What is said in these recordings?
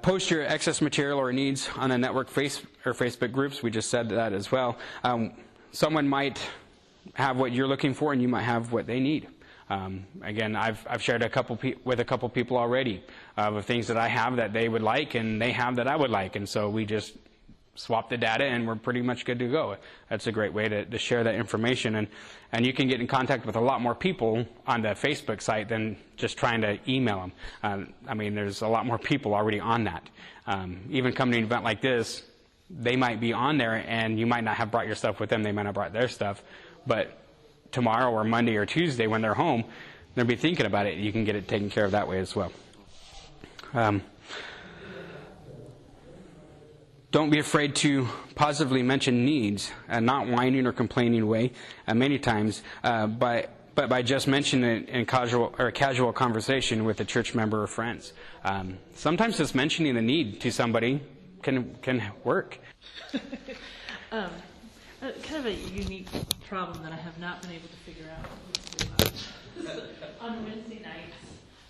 Post your excess material or needs on the network Facebook groups. We just said that as well. Someone might have what you're looking for, and you might have what they need. Again, I've shared with a couple people already of things that I have that they would like, and they have that I would like, and so we just swap the data, and we're pretty much good to go. That's a great way to share that information, and you can get in contact with a lot more people on the Facebook site than just trying to email them. I mean, there's a lot more people already on that. Even coming to an event like this, they might be on there, and you might not have brought your stuff with them. They might not have brought their stuff, but tomorrow or Monday or Tuesday when they're home, they'll be thinking about it. You can get it taken care of that way as well. Don't be afraid to positively mention needs, not whining or complaining way many times, but by just mentioning it in casual conversation with a church member or friends. Sometimes just mentioning the need to somebody can work. Kind of a unique problem that I have not been able to figure out. On Wednesday nights,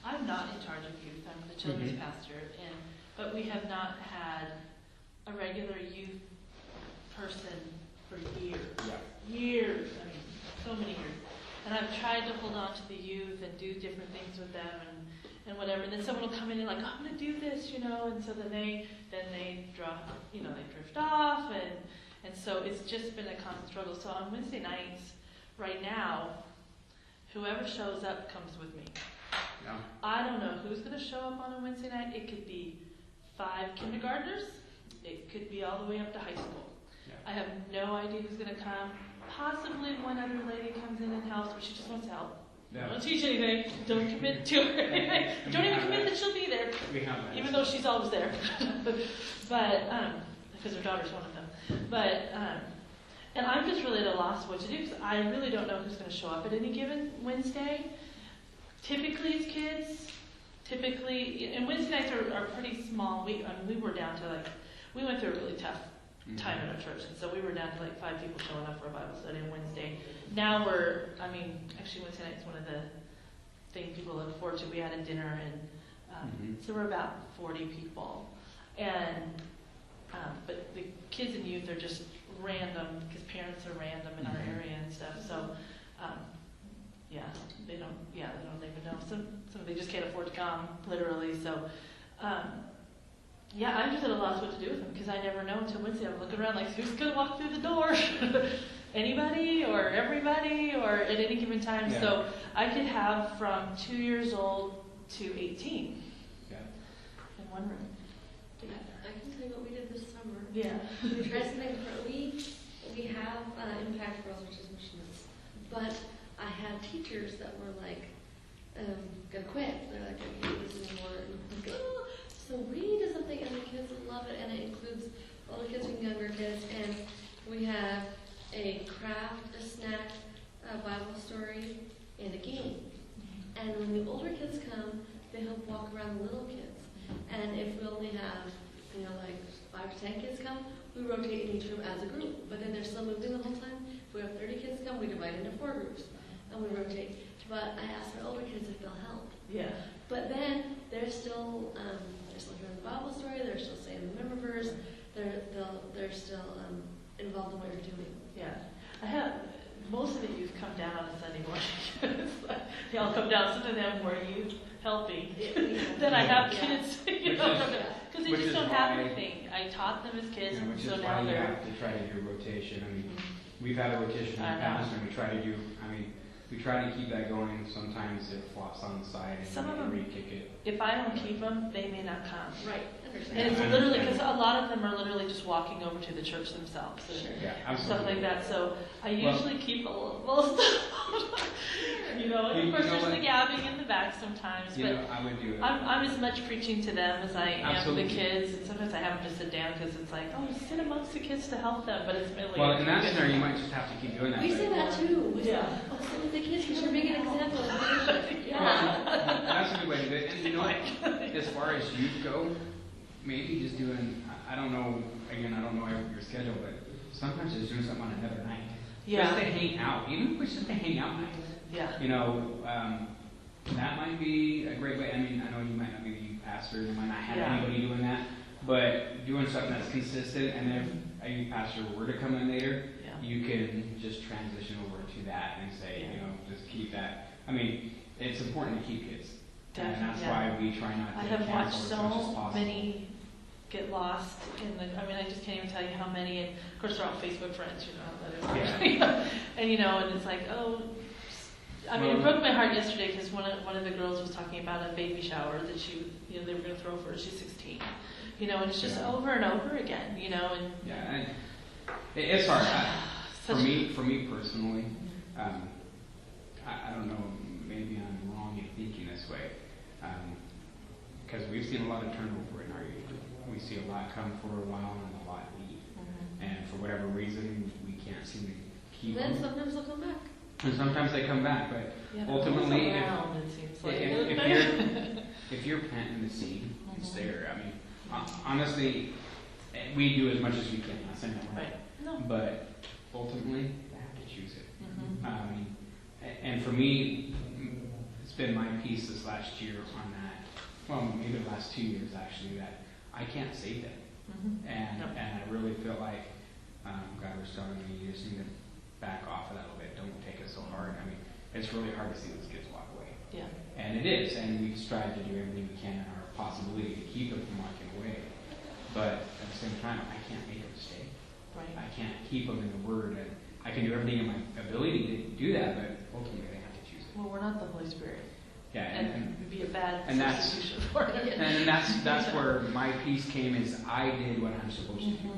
I'm not in charge of youth. I'm the children's pastor, but we have not had a regular youth person for years. Yeah. Years. I mean, so many years. And I've tried to hold on to the youth and do different things with them and whatever. And then someone will come in and like, oh, I'm going to do this, and so then they drop, they drift off, and so it's just been a constant struggle. So on Wednesday nights, right now, whoever shows up comes with me. Yeah. I don't know who's going to show up on a Wednesday night. It could be 5 kindergartners. It could be all the way up to high school. Yeah. I have no idea who's going to come. Possibly one other lady comes in and helps, but she just wants to help. Yeah. Don't teach anything. Don't commit to her. Don't even commit that she'll be there. Even though she's always there. But, because her daughter's one of them. But, and I'm just really at a loss what to do, because I really don't know who's going to show up at any given Wednesday. Typically it's kids. And Wednesday nights are pretty small. We were down to we went through a really tough time in our church, and so we were down to 5 people showing up for a Bible study on Wednesday. Now actually Wednesday night's one of the things people look forward to. We had a dinner, and so we're about 40 people. And but the kids and youth are just random, because parents are random in our area and stuff. So, they don't even know. Some they just can't afford to come, literally. So, I'm just at a loss what to do with them, because I never know until Wednesday. I'm looking around like, who's going to walk through the door? Anybody or everybody or at any given time. Yeah. So I could have from 2 years old to 18 in one room. Yeah. I can tell you what we did this summer. Yeah. We tried something different. We have Impact Girls, which is missions. But I had teachers that were gonna quit. They're like, I can't do this anymore. And so we did something, and the kids love it, and it includes older kids and younger kids. And we have a craft, a snack, a Bible story, and a game. And when the older kids come, they help walk around the little kids. And if we only have 5 to 10 kids come, we rotate in each room as a group. But then they're still moving the whole time. If we have 30 kids come, we divide into 4 groups. And we rotate. But I asked our older kids if they'll help. Yeah. But then they're still hearing the Bible story. They're still saying the member verse. They're still involved in what you're doing. Yeah. I have most of the youth come down on a Sunday morning. They all come down. Some of them were youth helping. Then I have kids, because they just don't have anything. I taught them as kids, which so is now why you they're. have to try to do rotation. I mean, we've had a rotation in the past, and we try to do. We try to keep that going. Sometimes it flops on the side, and some of them re-kick it. If I don't keep them, they may not come. Right. And it's literally, because a lot of them are literally just walking over to the church themselves and stuff like that. So I usually keep a little stuff. And of course there's the gabbing in the back sometimes. But I would do it. I'm as much preaching to them as I am the kids. And sometimes I have them just sit down, because it's like, sit amongst the kids to help them. But it's really. Well, in that scenario, you might just have to keep doing that. We say that too. Yeah. Sit with the kids, because you're being an example. That's a good way to do it. And as far as youth go, maybe just doing, I don't know your schedule, but sometimes just doing something on another night. Yeah. Just to hang out. Even if it's just a hangout night. Yeah. That might be a great way. I know you might not be the pastor, you might not have anybody doing But doing something that's consistent, and if a youth pastor were to come in later, Yeah. you can just transition over to that and say, Yeah. you know, just keep that. I mean, it's important to keep kids. And that's Definitely, why we try not to I have watched cancel as much as so possible. many get lost in the, I mean, I just can't even tell you how many, and of course they're all Facebook friends, you know, and you know, and it's like, oh, I mean, it broke my heart yesterday because one of the girls was talking about a baby shower that she, you know, they were going to throw for her. She's 16, you know, and it's just over and over again, you know, and yeah, and it's hard. For me personally, I don't know, maybe I'm wrong in thinking this way, because we've seen a lot of turnover in our youth group. We see a lot come for a while and a lot leave, and for whatever reason, we can't seem to keep Then them. sometimes they'll come back. And sometimes they come back, but yeah, ultimately, around, it seems like. if you're planting the seed, it's there. I mean, honestly, we do as much as we can. Not saying that we're Right. No. but ultimately, they have to choose it. And for me, it's been my piece this last year on that. Well, maybe the last 2 years actually, that I can't save them, and I really feel like God was telling me, you just need to back off of that a little bit. Don't take it so hard. I mean, it's really hard to see those kids walk away. Yeah. And it is, and we strive to do everything we can in our possibility to keep them from walking away. But at the same time, I can't make them stay. Right. I can't keep them in the Word, and I can do everything in my ability to do that, but ultimately they have to choose it. Well, we're not the Holy Spirit. Yeah, And it'd be a bad and that's- substitution for it. and that's where my piece came, is I did what I'm supposed to do.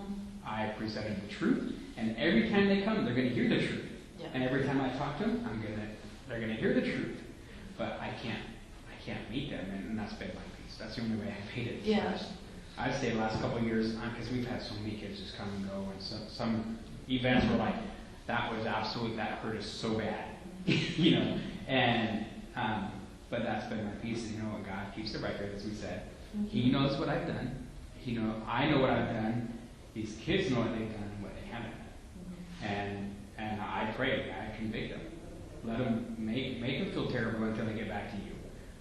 I presented the truth, and every time they come, they're going to hear the truth. Yeah. And every time I talk to them, they're going to hear the truth. But I can't meet them, and that's been my piece. That's the only way I've made it. Yeah. I'd say the last couple of years, because we've had so many kids just come and go, and some events were like, that hurt us so bad, you know. And but that's been my piece, and you know what, God keeps the record, as we said. He knows what I've done. I know what I've done. These kids know what they've done and what they haven't done. And I pray, I convict them. Let them make them feel terrible until they get back to you.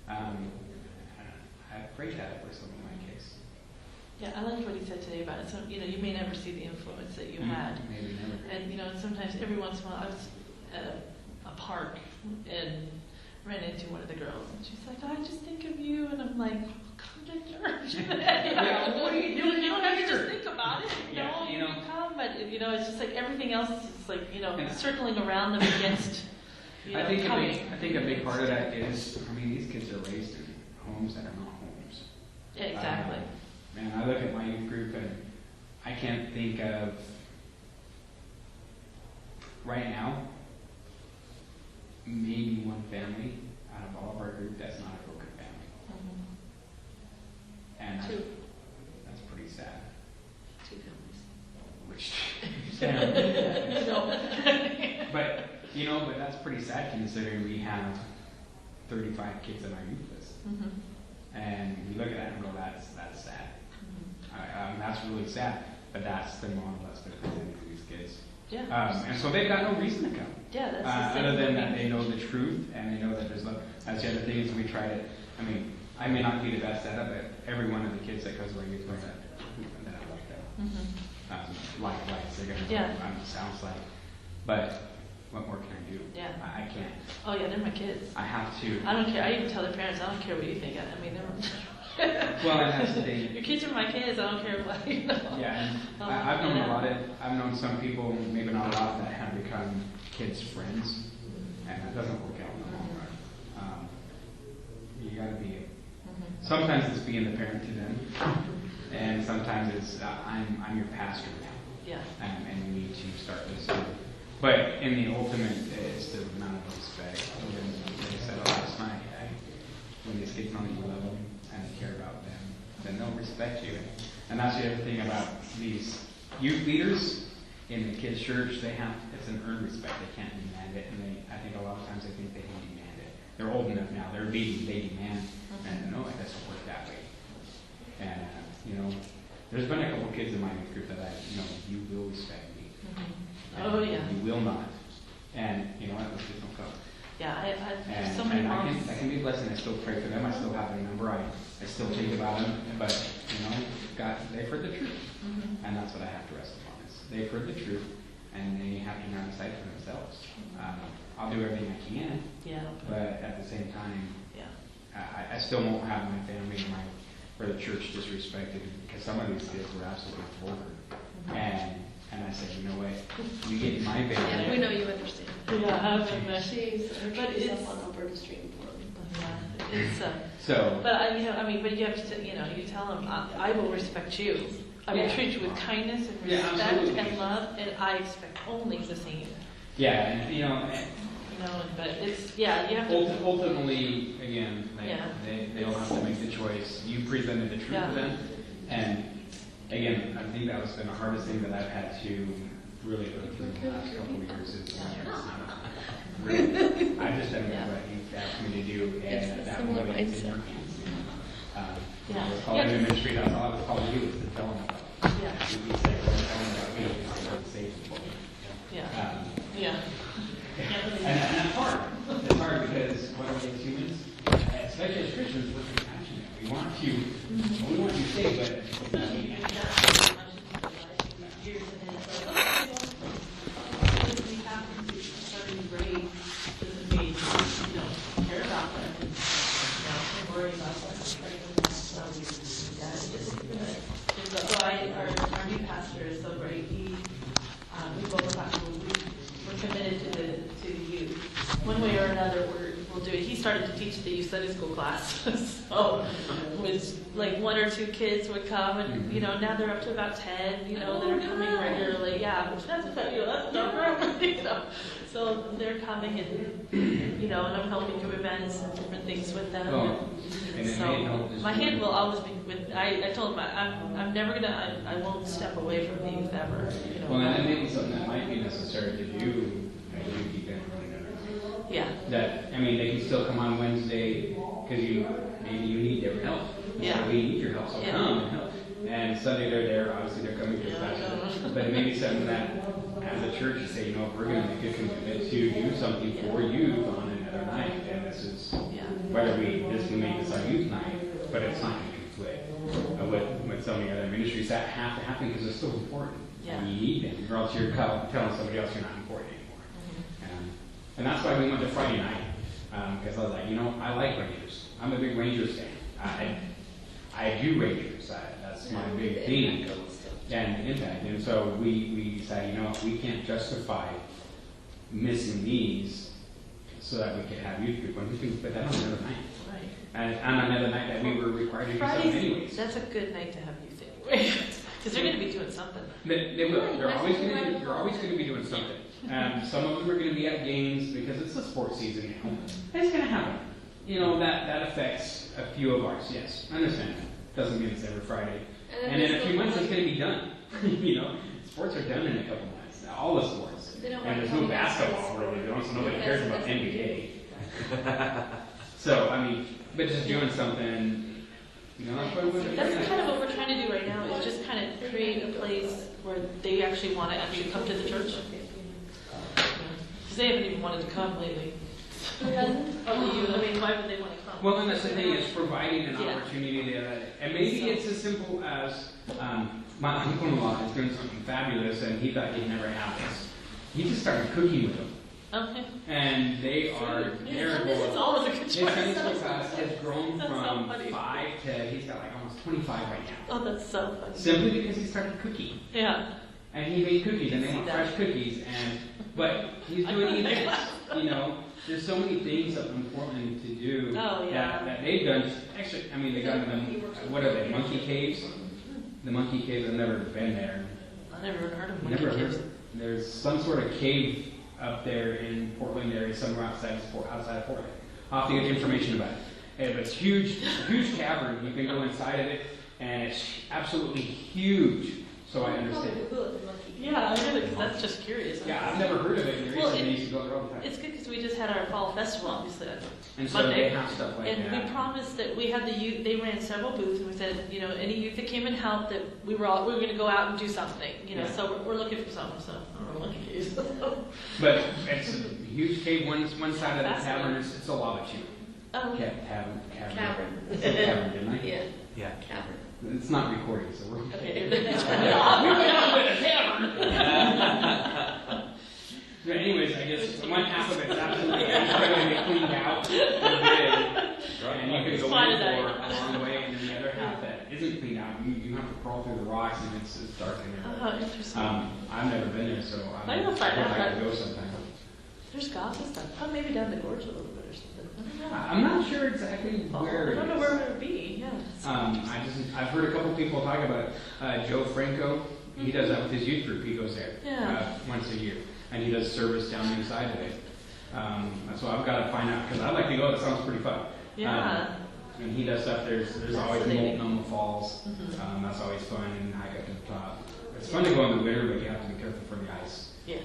I pray that for some of my kids. Yeah, I liked what he said today about it. So, you know, you may never see the influence that you had. Maybe never. And, you know, sometimes every once in a while I was at a park and ran into one of the girls, and she's like, I just think of you, and I'm like, come to church. Yeah, what are you doing? You don't have to just think about it. Yeah, No, you know. come, but, you know, it's just like everything else is just like, you know, And- circling around them against, you know, I think coming. a big part of that is, I mean, these kids are raised in homes that are not homes. Yeah, exactly. Man, I look at my youth group and I can't think of, right now, maybe one family out of all of our group that's not a broken family. And Two. that's pretty sad. Two families. Which, but that's pretty sad considering we have 35 kids in our youth list. And we look at that and go, that's sad. That's really sad. But that's the model that's been presented to these kids. Yeah. And so they've got no reason to come. Yeah, that's the same Other than thing. that they know the truth and they know that there's love. That's the other thing is we try to, I mean, I may not be the best at it, but every one of the kids that goes to our youth group that I like them. Likewise, they're going to know what it sounds like. But what more can I do? Yeah. I can't. Oh yeah, they're my kids. I have to. I don't care. I even tell their parents, I don't care what you think. I mean, they're. Well, and that's the thing. Your kids are my kids. I don't care what you know. Yeah, and I've known I've known some people, maybe not a lot, that have become kids' friends, and that doesn't work out in the long run. You got to be. Sometimes it's being the parent to them, and sometimes it's I'm your pastor now. Yeah. And you need to start listening. But in the ultimate, it's the amount of respect. And like I said last night, when these kids know you love them and care about them, then they'll respect you. And that's the other thing about these youth leaders in the kids' church. It's an earned respect. They can't demand it, and I think a lot of times they think they can demand it. They're old enough now. They're leading. They demand, and no, it doesn't work that way. And there's been a couple kids in my youth group that you will respect me. Oh yeah. You will not. And you know what? Let's just don't go. Yeah, And, so many and moms. that can be a blessing. I still pray for them. I still have their number. I still think about them. But God they've heard the truth. And that's what I have to rest upon is they've heard the truth, and they have to now decide for themselves. I'll do everything I can, but at the same time, I still won't have my family or the church disrespected, because some of these kids were absolutely vulgar. And I said, you know what, you get in my bed. Yeah, we know you understand. She's, but it's on Alberta Street in Portland. It's So, but but you have to, you tell them, I will respect you. I will treat you with kindness and respect and love, and I expect only the same. Yeah, and but it's, you have to. Ultimately, again, they'll have to make the choice. You presented the truth to them, and again, I think that was been the hardest thing that I've had to really go through in the last couple of years is really, I've just done what you've asked me to do, and that one is in your hands. I was calling in ministry, that's all I was calling you, was to tell them about. You said, tell them about me, I'm not safe. And that's hard. It's hard because what are we as humans? Especially as Christians, we're compassionate. We want you saved, but our new pastor is so great. We both we're committed to the youth. One way or another, we'll do it. He started to teach the youth Sunday school class, so with like 1 or 2 kids would come, and now they're up to about 10, that are coming regularly. Yeah, which that's number. So they're coming, and I'm helping do events and different things with them. So my hand will always be with. I told him I'm never gonna. I won't step away from the youth ever. Well, and that may be something that might be necessary to do as you keep them. That they can still come on Wednesday because maybe you need their help. So we need your help, so come and help. And Sunday they're there. Obviously they're coming to pastor, but it may be something that as a church you say, we're going to make a commitment to do something for youth on another night, and this is whether we make this our youth night, but it's not going to conflict with some of the other ministries that have to happen because it's so important. And you need them, or else you're telling somebody else you're not important anymore. And that's why we went to Friday night, because I was like, I like Rangers. I'm a big Rangers fan. I do Rangers. That's my big theme and impact. And so we decided, we can't justify missing these so that we could have youth group. We can put that on another night. Right. And on another night that we were required to do something anyways. That's a good night to have youth anyway. Because they're going to be doing something. They will. They're always going to be doing something. Some of them are going to be at games because it's the sports season now. It's going to happen. That affects a few of ours. Yes, I understand that. Doesn't mean it's every Friday. And in a few months, it's going to be done. Sports are done in a couple months. All the sports. And there's no basketball really. So nobody cares about NBA. So but just doing something. That's kind of what we're trying to do right now. Is just kind of create a place where they actually want to actually come to the church. Because they haven't even wanted to come lately. Who doesn't? Why would they want to come? Well, and that's the thing, is providing an opportunity to, and maybe it's as simple as, my uncle-in-law is doing something fabulous, and he thought he'd never have this. He just started cooking with them. Okay. And they're It's always a good choice. His Sunday school class has grown from 5 to, he's got like almost 25 right now. Oh, that's so funny. Simply because he started cooking. Yeah. And he made cookies, and they want fresh cookies, but he's doing events. There's so many things up in Portland to do that they've done. Actually, they got them, what are they, monkey caves? The monkey caves, I've never been there. I've never heard of monkey caves. There's some sort of cave up there in Portland area, somewhere outside of Portland. I'll have to get information about it. But it's huge cavern. You can go inside of it, and it's absolutely huge. So I understand. Yeah, I know it because that's just curious. Yeah, I've never heard of it. We used to go there all the time. It's good because we just had our fall festival, obviously. And so they have stuff like that. And we promised that we had the youth. They ran several booths, and we said, any youth that came and helped, that we were going to go out and do something. So we're looking for something. So I don't know what it is. But it's a huge cave. One side of the cavern it's a lava tube. Oh. Cavern. Cavern. It's a cavern, didn't I? Yeah. Cavern. It's not recording, so we're okay. Okay, turn it off. We went on with a camera. But anyways, I guess one half of it's absolutely incredibly cleaned out and big, and you can go in for a long way, and then the other half that isn't cleaned out, you have to crawl through the rocks, and it's dark in there. Oh, interesting. I've never been there, so I will find out. I could go sometime. There's goth and stuff. Oh, maybe down the gorge a little bit or something. I'm not sure exactly where. I don't know where it would be. Yeah. I've heard a couple people talk about it. Joe Franco. He does that with his youth group. He goes there once a year, and he does service down inside of it. So I've got to find out because I'd like to go. That sounds pretty fun. Yeah. And he does stuff. There's always Multnomah Falls. That's always fun, and hike up to the top. It's fun to go in the winter, but you have to be careful for the ice. Yeah.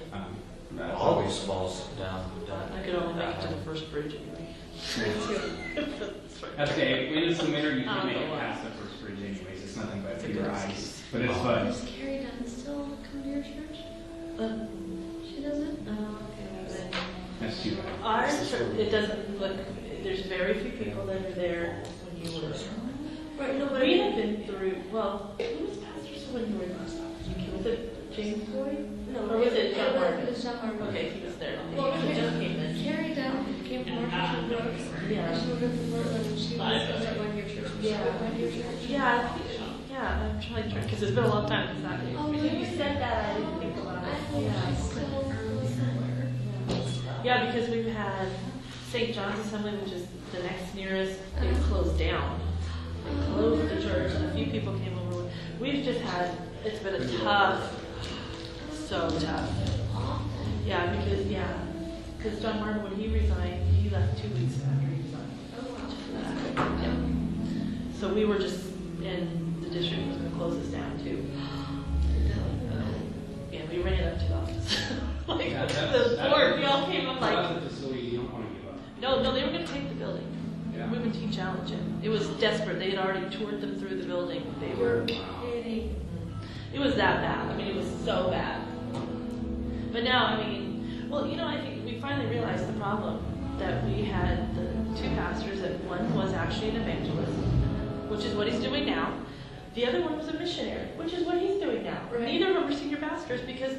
All these falls down. I could only make it to the first bridge anyway. That's okay. When it's the winter, you can make it past the first bridge anyways. It's nothing but pure ice. But it's fun. Does Carrie Dunn still come to your church? She doesn't? Oh, okay. That's too bad. Our church, it doesn't look, there's very few people that are there when you were. Right, no, but We have been through, well, who was pastor when you were last? Was it James Boyd? no, Or was it John Martin? It was John Martin. Okay, he was there. Well, He just came in. Carrie Dunn came from our church in Brooks. Yeah. She moved up from Portland, and she was at one of your churches. Yeah. One of your churches. Yeah, I'm trying to, because it's been a long time since that. Oh, You said that, I didn't think about I it. hope she's still somewhere. Yeah, because we've had St. John's Assembly, which is the next nearest, they closed down. They closed the church, and a few people came over. We've just had, it's been a tough, so tough. Yeah, because John Martin, when he resigned, he left 2 weeks after he resigned. Yeah. So we were just, and the district was going to close us down too. Yeah, we ran up to the office. Like, the board, we all came up like, That's a facility you don't want to give up. no, they were going to take the building. Yeah. Women Teen Challenge it. It was desperate. They had already toured them through the building. They were kidding. It was that bad. I mean, it was so bad. But now, I mean, well, I think we finally realized the problem that we had the two pastors, that one was actually an evangelist, which is what he's doing now. The other one was a missionary, which is what he's doing now. Right. Neither of them are senior pastors because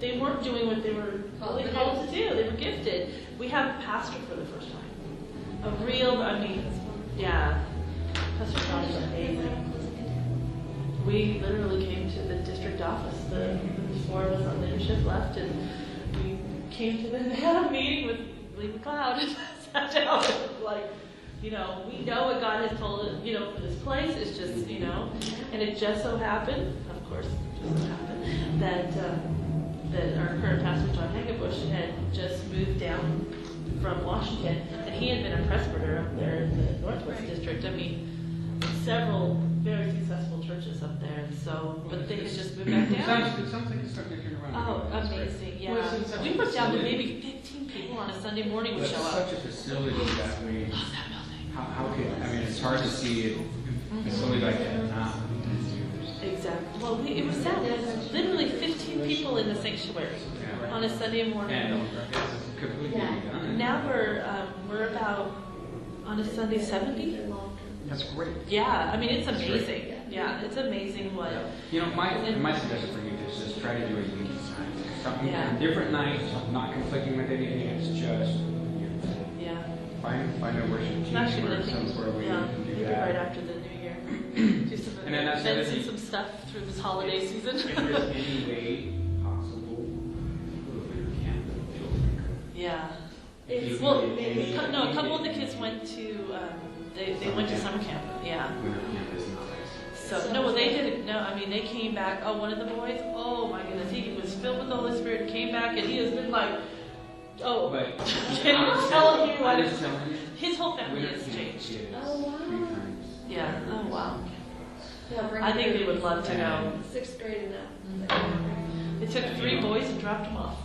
they weren't doing what they were really called to do. They were gifted. We have a pastor for the first time. A real, Pastor John is amazing. We literally came to the district office. The four of us on leadership left, and we came to them and had a meeting with Lee McLeod and sat down and like, we know what God has told us, for this place. It's just, and it just so happened, of course, it just so happened, that our current pastor, John Hagebusch, had just moved down from Washington, and he had been a presbyter up there in the Northwest District. I mean, several very successful churches up there, and so, but they had just moved back down. It sounds like it's starting to turn around. Oh, That's great. amazing, yeah. Well, it's such We a were down to facility. maybe 15 people on a Sunday morning would But show it's up. such a facility that we, Love that building. how could, it's hard to see a facility like that not. Exactly. Well, it was sad. There was literally 15 people in the sanctuary Yeah. on a Sunday morning. And it's completely done. Now we're about, on a Sunday, 70. That's great. Yeah, I mean, it's amazing. Yeah, it's amazing what. My suggestion for you is just try to do a unique night. Something Yeah. different night, not conflicting with anything. It's just Yeah. find a worship team I'm actually or going to think, somewhere we yeah, can do maybe that. right after the new year. Do some And then that's the events other and thing. some stuff through this holiday season. If there's any way possible, a little bit of camp would feel good. Yeah. If you Well, can get any- a couple of the kids went to, they went to summer camp. Yeah. Winter camp is nice. So, no, well, they didn't. No, I mean, they came back. Oh, one of the boys, oh my goodness, he was filled with the Holy Spirit, came back, and he has been like, oh, But can you tell you what? I'm just telling you, His whole family winter has camp changed. is Oh, wow. 3 times. Yeah. Oh, wow. Yeah, bring I think your they would love to know. 6th grade and up. They took 3 boys and dropped them off.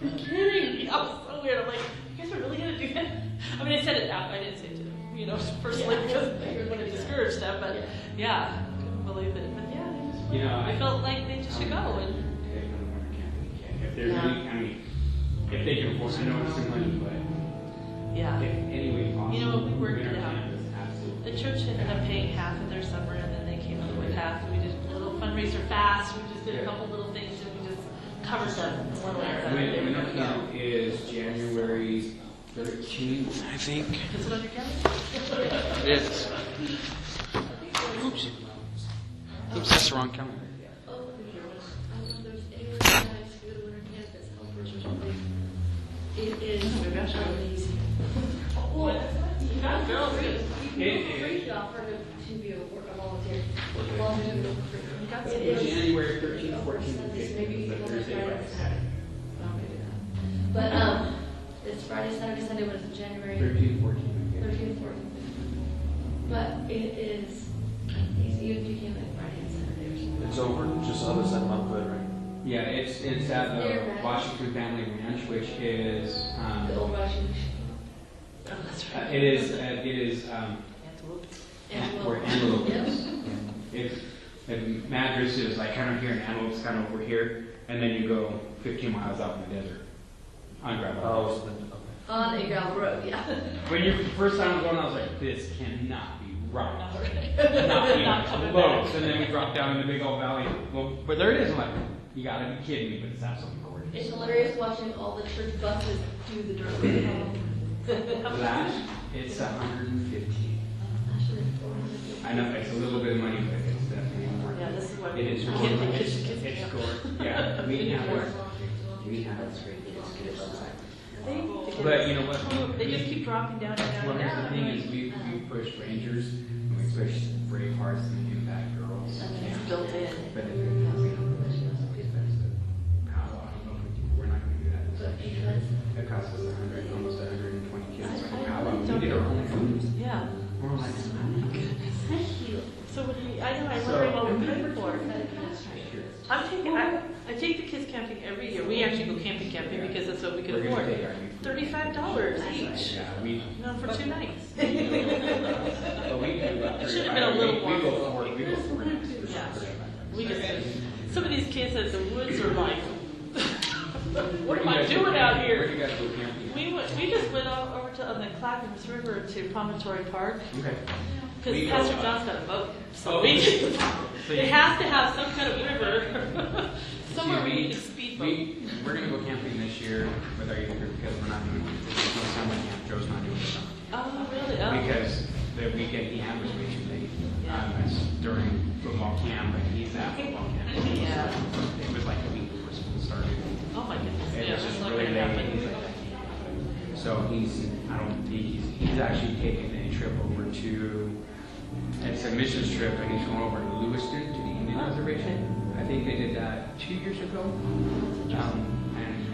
You're kidding? That was so weird. I'm like, you guys are really going to do that? I mean, I said it out. I didn't say it to them, personally, because I didn't want to discourage them. But yeah, I couldn't believe it. But yeah, they just I felt like they just should go. And If there's any, if they can afford, I know it's some money, but yeah, if any way possible, we worked winter it out. camp is absolutely. The church ended up paying half of their summer, and then they came away past. We did a little fundraiser fast. We just did a couple little things, and we just covered them one way or another. Winter camp is January 13th, I think. Is it on your calendar? It is. Oops. Oops, that's the wrong calendar. Oh, I don't know if there's anywhere nice to go to winter camp that's helpers or something. It is amazing. You got girls. Free offer to be a volunteer. Volunteer to for free. You got It some. is January 13th, 14th, Sundays, 15th, maybe the Friday, Thursday, Friday, Saturday. Oh, maybe not. But it's Friday, Saturday, Sunday. What is it? January 13th, 14th. 13th, 14th. But it is amazing. Even if you came like Friday and Saturday or something. It's over just other side of Mount Hood, right? Yeah, it's at the Washington Family Ranch, which is The old Washington. Oh, that's right. it is where Antelope is. If Madras is like kind of here and Antelope's kind of over here, and then you go 15 miles out in the desert on gravel. Oh, so then, okay. On a gravel road, yeah. When you first time I was going, I was like, this cannot be right. Not Not coming even back. close. And then we dropped down in the big old valley. Well, but there it is. I'm like, you gotta be kidding me, but it's absolutely gorgeous. It's hilarious watching all the church buses do the dirt road. That, it's 115. Actually, I know it's a little bit of money, but it's definitely worth Yeah, it. this is what It is kids, gorgeous. kids, It's kids. gorgeous. Yeah, we have it. We have it. But you know what? They just keep dropping down and down Well, and here's the down. thing is we push Rangers, and we push Brave Hearts and Impact Girls. And then it's built in. But if it we're not going to do that. It costs us almost 120 kids. Like, how about we did our own food? Yeah. We're like, Thank you. So what do you, I know, I'm wondering what we're paying for. I take the kids camping every year. We actually go camping because that's what we can we're going afford. to take our youth. $35 each. Yeah, we. No, for 2 nights. But we do about It should have been a little more. We go for nights. Yeah. We just, some of these kids at the woods are like, what am I doing out Where here? do you guys go camping? We just went over to on the Clackamas River to Promontory Park Okay. because We go, Pastor John's got a boat, so Oh, we so it you- has to have some kind of river somewhere See, we need a speedboat. We're going to go camping this year with our youth group because we're not doing there's no summer camp. Joe's not doing the summer camp. Oh, really? Oh. Because the weekend he had was way too late. It's during football camp, and he's at football camp. Yeah. It was like a week before school started. Oh my goodness. It Yeah, was that's just not really going to late. happen. So I don't think he's actually taken a trip over to, it's a missions trip, and he's going over to Lewiston to the Indian Reservation. I think they did that 2 years ago. And We have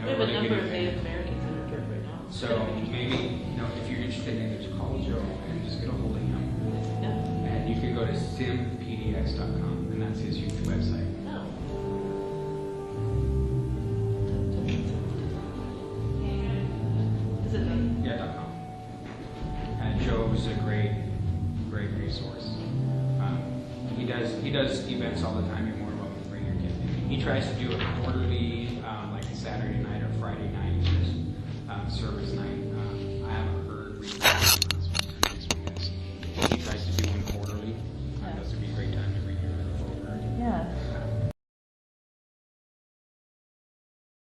a really number good of event. Native Americans in our trip right now. So maybe, if you're interested in it, just call Joe and just get a hold of him. Yeah. And you can go to simpdx.com, and that's his youth website. Oh. Is it done? Yeah, .com. And Joe's a great resource. He does events all the time. You're more welcome to bring your kid. He tries to do a quarterly, like a Saturday night